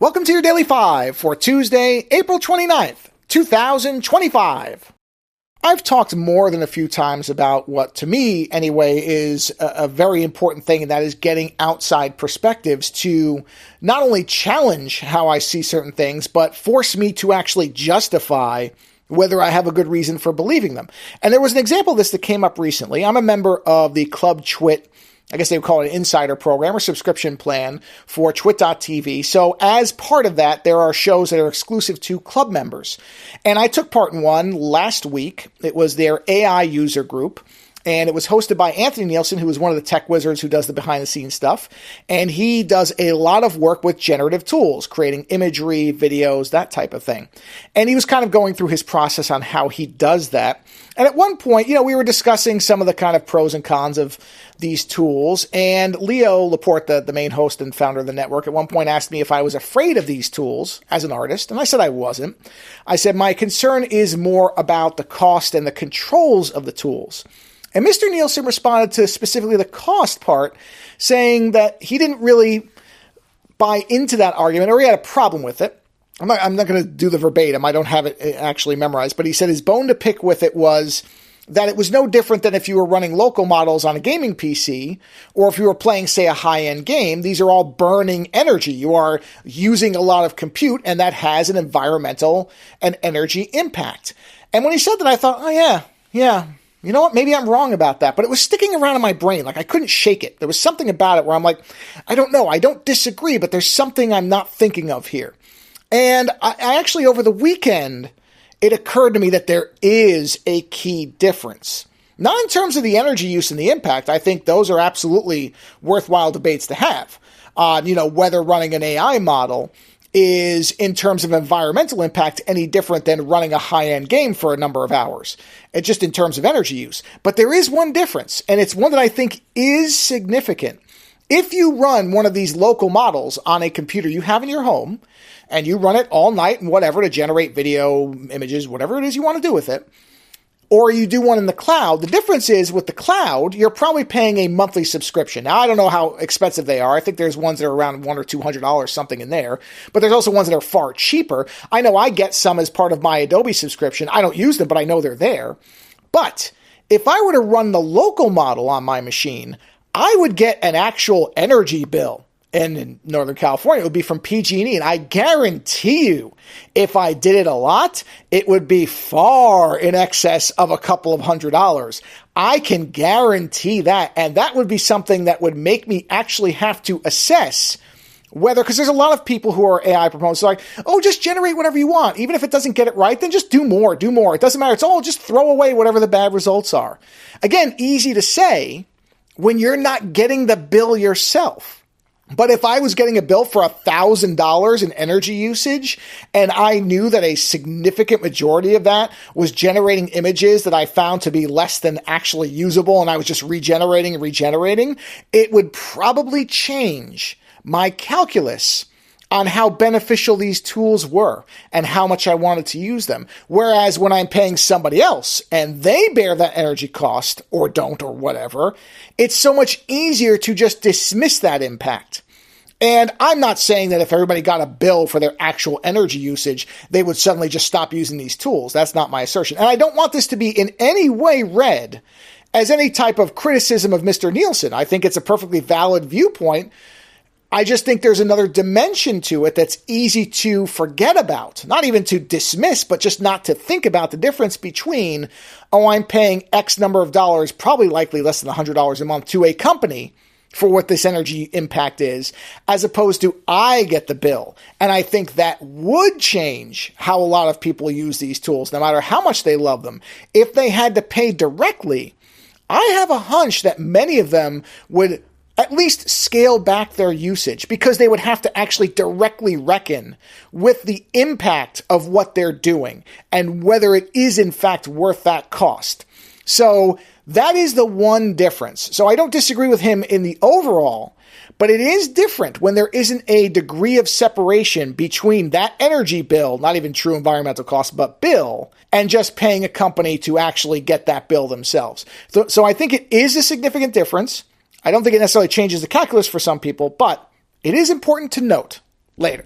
Welcome to your Daily 5 for Tuesday, April 29th, 2025. I've talked more than a few times about what, to me anyway, is a very important thing, and that is getting outside perspectives to not only challenge how I see certain things, but force me to actually justify whether I have a good reason for believing them. And there was an example of this that came up recently. I'm a member of the Club Twit, I guess they would call it an insider program or subscription plan for twit.tv. So as part of that, there are shows that are exclusive to club members. And I took part in one last week. It was their AI user group. And it was hosted by Anthony Nielsen, who is one of the tech wizards who does the behind-the-scenes stuff. And he does a lot of work with generative tools, creating imagery, videos, that type of thing. And he was kind of going through his process on how he does that. And at one point, we were discussing some of the kind of pros and cons of these tools. And Leo Laporte, the main host and founder of the network, at one point asked me if I was afraid of these tools as an artist. And I said I wasn't. I said my concern is more about the cost and the controls of the tools. And Mr. Nielsen responded to specifically the cost part, saying that he didn't really buy into that argument, or he had a problem with it. I'm not going to do the verbatim. I don't have it actually memorized. But he said his bone to pick with it was that it was no different than if you were running local models on a gaming PC, or if you were playing, say, a high-end game. These are all burning energy. You are using a lot of compute, and that has an environmental and energy impact. And when he said that, I thought, oh, yeah. You know what? Maybe I'm wrong about that, but it was sticking around in my brain. Like I couldn't shake it. There was something about it where I'm like, I don't know. I don't disagree, but there's something I'm not thinking of here. And I actually, over the weekend, it occurred to me that there is a key difference. Not in terms of the energy use and the impact. I think those are absolutely worthwhile debates to have on, whether running an AI model is, in terms of environmental impact, any different than running a high-end game for a number of hours. It's just in terms of energy use. But there is one difference, and it's one that I think is significant. If you run one of these local models on a computer you have in your home, and you run it all night and whatever to generate video, images, whatever it is you want to do with it, or you do one in the cloud, the difference is with the cloud, you're probably paying a monthly subscription. Now, I don't know how expensive they are. I think there's ones that are around $100 or $200, something in there. But there's also ones that are far cheaper. I know I get some as part of my Adobe subscription. I don't use them, but I know they're there. But if I were to run the local model on my machine, I would get an actual energy bill. And in Northern California, it would be from PG&E. And I guarantee you, if I did it a lot, it would be far in excess of a couple of $100s. I can guarantee that. And that would be something that would make me actually have to assess whether, because there's a lot of people who are AI proponents like, oh, just generate whatever you want. Even if it doesn't get it right, then just do more. It doesn't matter. It's all just throw away whatever the bad results are. Again, easy to say when you're not getting the bill yourself. But if I was getting a bill for $1,000 in energy usage, and I knew that a significant majority of that was generating images that I found to be less than actually usable, and I was just regenerating, it would probably change my calculus on how beneficial these tools were and how much I wanted to use them. Whereas when I'm paying somebody else and they bear that energy cost or don't or whatever, it's so much easier to just dismiss that impact. And I'm not saying that if everybody got a bill for their actual energy usage, they would suddenly just stop using these tools. That's not my assertion. And I don't want this to be in any way read as any type of criticism of Mr. Nielsen. I think it's a perfectly valid viewpoint. I just think there's another dimension to it that's easy to forget about, not even to dismiss, but just not to think about the difference between, I'm paying X number of dollars, probably likely less than $100 a month to a company for what this energy impact is, as opposed to I get the bill. And I think that would change how a lot of people use these tools, no matter how much they love them. If they had to pay directly, I have a hunch that many of them would at least scale back their usage because they would have to actually directly reckon with the impact of what they're doing and whether it is in fact worth that cost. So that is the one difference. So I don't disagree with him in the overall, but it is different when there isn't a degree of separation between that energy bill, not even true environmental cost, but bill, and just paying a company to actually get that bill themselves. So I think it is a significant difference. I don't think it necessarily changes the calculus for some people, but it is important to note later.